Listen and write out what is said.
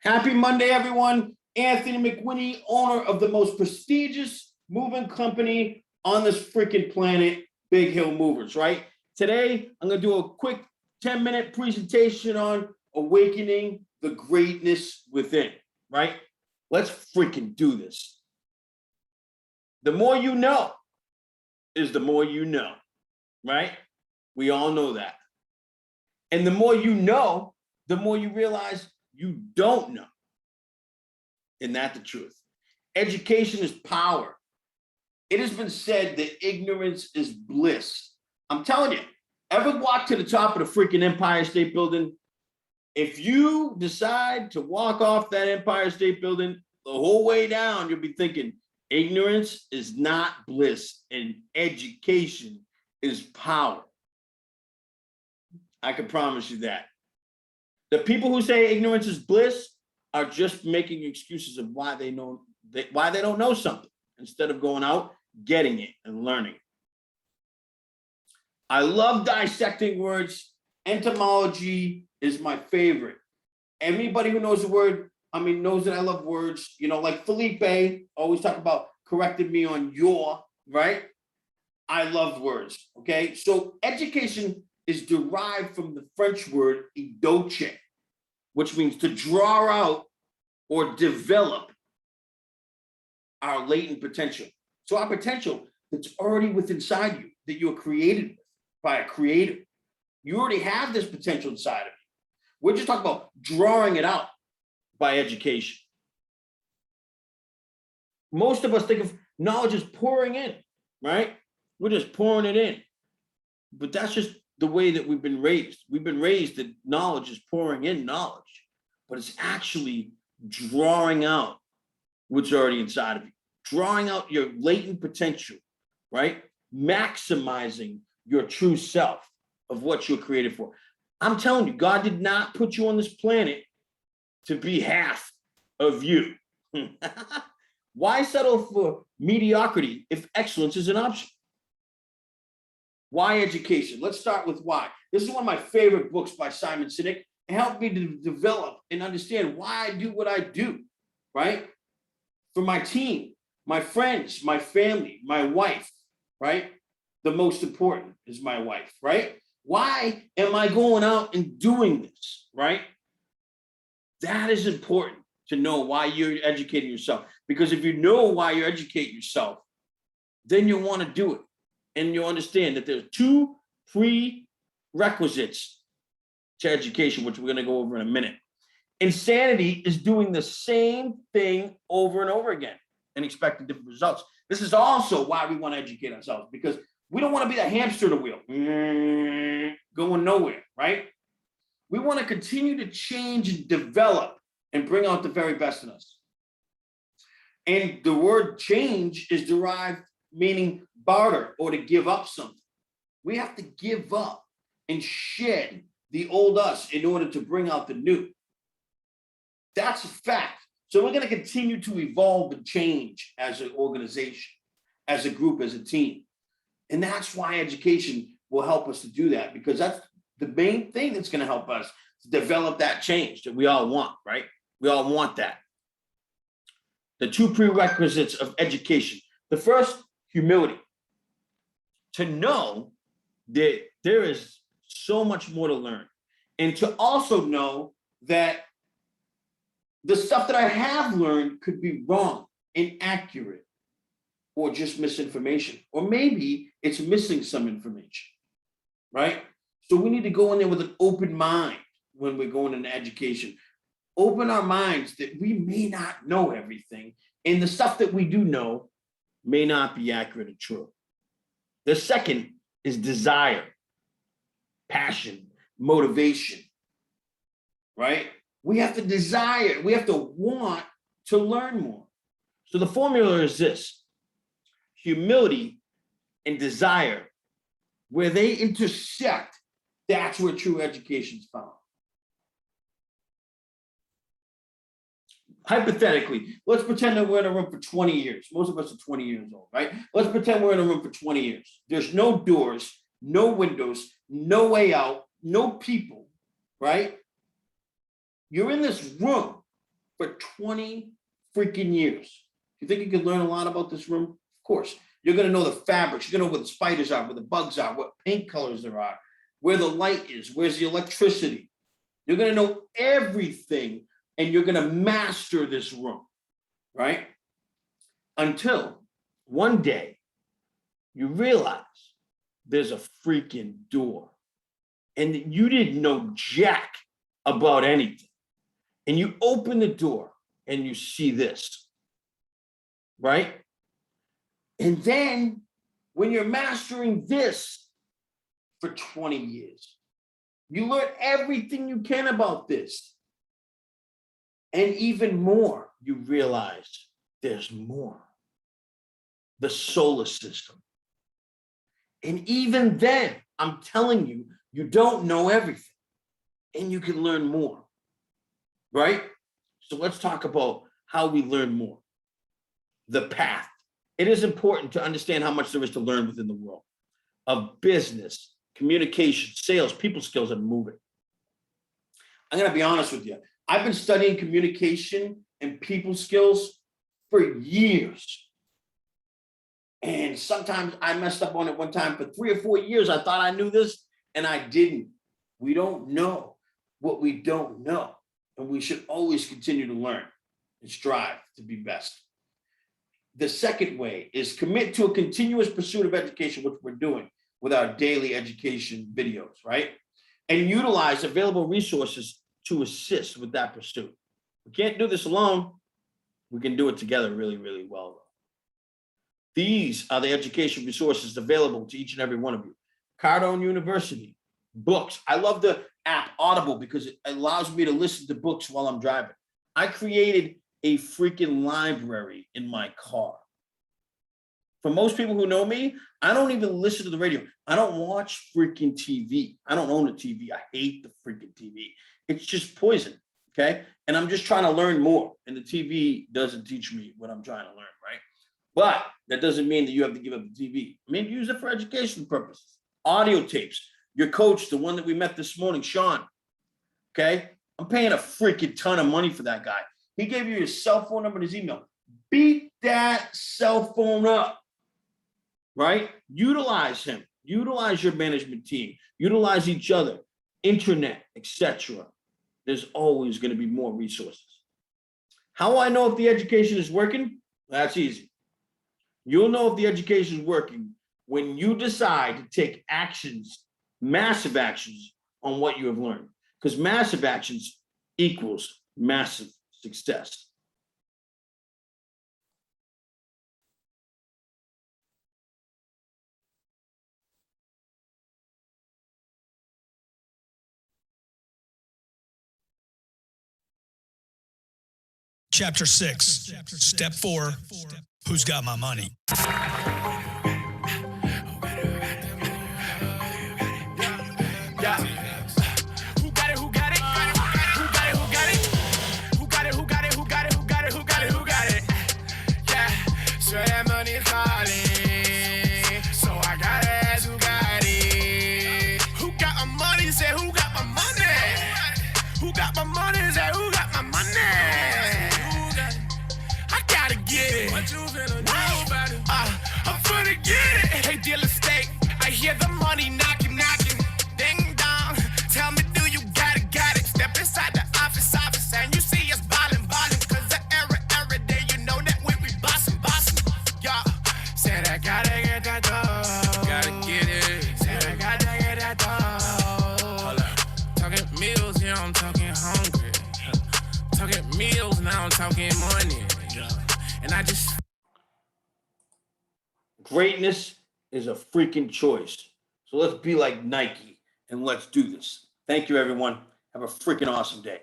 Happy Monday, everyone. Anthony McWinney, owner of the most prestigious moving company on this freaking planet, Big Hill Movers, right? Today, I'm going to do a quick 10-minute presentation on awakening the greatness within, right? Let's freaking do this. The more you know is the more you know, right? We all know that. And the more you know, the more you realize you don't know. Isn't that the truth? Education is power. It has been said that ignorance is bliss. I'm telling you, ever walk to the top of the freaking Empire State Building? If you decide to walk off that Empire State Building the whole way down, you'll be thinking ignorance is not bliss and education is power. I can promise you that. The people who say ignorance is bliss are just making excuses of why they don't know something instead of going out, getting it and learning. I love dissecting words. Etymology is my favorite. Anybody who knows the word, knows that I love words, like Felipe always talk about correcting me on your, right? I love words, okay? So education is derived from the French word "educher," which means to draw out or develop our latent potential. So our potential that's already within inside you, that you're created with by a creator. You already have this potential inside of you. We're just talking about drawing it out by education. Most of us think of knowledge as pouring in, right? We're just pouring it in. But that's just the way that we've been raised. We've been raised that knowledge is pouring in knowledge, but it's actually drawing out what's already inside of you, drawing out your latent potential, right? Maximizing your true self of what you're created for. I'm telling you, God did not put you on this planet to be half of you. Why settle for mediocrity if excellence is an option? Why education? Let's start with why. This is one of my favorite books by Simon Sinek. It helped me to develop and understand why I do what I do, right? For my team, my friends, my family, my wife, right? The most important is my wife, right? Why am I going out and doing this, right? That is important to know why you're educating yourself. Because if you know why you're educating yourself, then you'll want to do it. And you'll understand that there's two prerequisites to education, which we're going to go over in a minute. Insanity is doing the same thing over and over again and expecting different results. This is also why we want to educate ourselves, because we don't want to be the hamster in the wheel, going nowhere, right? We want to continue to change and develop and bring out the very best in us. And the word change is derived meaning barter or to give up something. We have to give up and shed the old us in order to bring out the new. That's a fact. So we're going to continue to evolve and change as an organization, as a group, as a team. And that's why education will help us to do that, because that's the main thing that's going to help us to develop that change that we all want, right? We all want that. The two prerequisites of education. The first, humility. To know that there is so much more to learn. And to also know that the stuff that I have learned could be wrong, inaccurate, or just misinformation. Or maybe it's missing some information, right? So we need to go in there with an open mind when we're going into education. Open our minds that we may not know everything, and the stuff that we do know may not be accurate or true. The second is desire, passion, motivation, right? We have to desire, we have to want to learn more. So the formula is this: humility and desire. Where they intersect, that's where true education is found. Hypothetically, let's pretend that we're in a room for 20 years. Most of us are 20 years old, right? Let's pretend we're in a room for 20 years. There's no doors, no windows, no way out, no people, right? You're in this room for 20 freaking years. You think you could learn a lot about this room? Of course. You're going to know the fabrics. You're going to know where the spiders are, where the bugs are, what paint colors there are, where the light is, where's the electricity. You're going to know everything, and you're going to master this room, right? Until one day you realize there's a freaking door and you didn't know jack about anything. And you open the door and you see this, right? And then when you're mastering this for 20 years, you learn everything you can about this. And even more, you realize there's more. The solar system. And even then, I'm telling you, you don't know everything. And you can learn more. Right? So let's talk about how we learn more. The path. It is important to understand how much there is to learn within the world of business, communication, sales, people skills, and moving. I'm going to be honest with you. I've been studying communication and people skills for years. And sometimes I messed up on it one time. For 3 or 4 years, I thought I knew this, and I didn't. We don't know what we don't know. And we should always continue to learn and strive to be best. The second way is commit to a continuous pursuit of education, which we're doing with our daily education videos, right? And utilize available resources to assist with that pursuit. We can't do this alone. We can do it together really, really well, though. These are the education resources available to each and every one of you. Cardone University, books. I love the app Audible because it allows me to listen to books while I'm driving. I created a freaking library in my car. For most people who know me, I don't even listen to the radio. I don't watch freaking TV. I don't own a TV. I hate the freaking TV. It's just poison, okay? And I'm just trying to learn more. And the TV doesn't teach me what I'm trying to learn, right? But that doesn't mean that you have to give up the TV. I mean, use it for education purposes. Audio tapes. Your coach, the one that we met this morning, Sean, okay? I'm paying a freaking ton of money for that guy. He gave you his cell phone number and his email. Beat that cell phone up, right? Utilize him. Utilize your management team. Utilize each other, internet, etc. There's always going to be more resources. How will I know if the education is working? That's easy. You'll know if the education is working when you decide to take actions, massive actions on what you have learned. Because massive actions equals massive success. Chapter 6, Step 4, Who's Got My Money? Greatness is a freaking choice. So let's be like Nike and let's do this. Thank you, everyone. Have a freaking awesome day.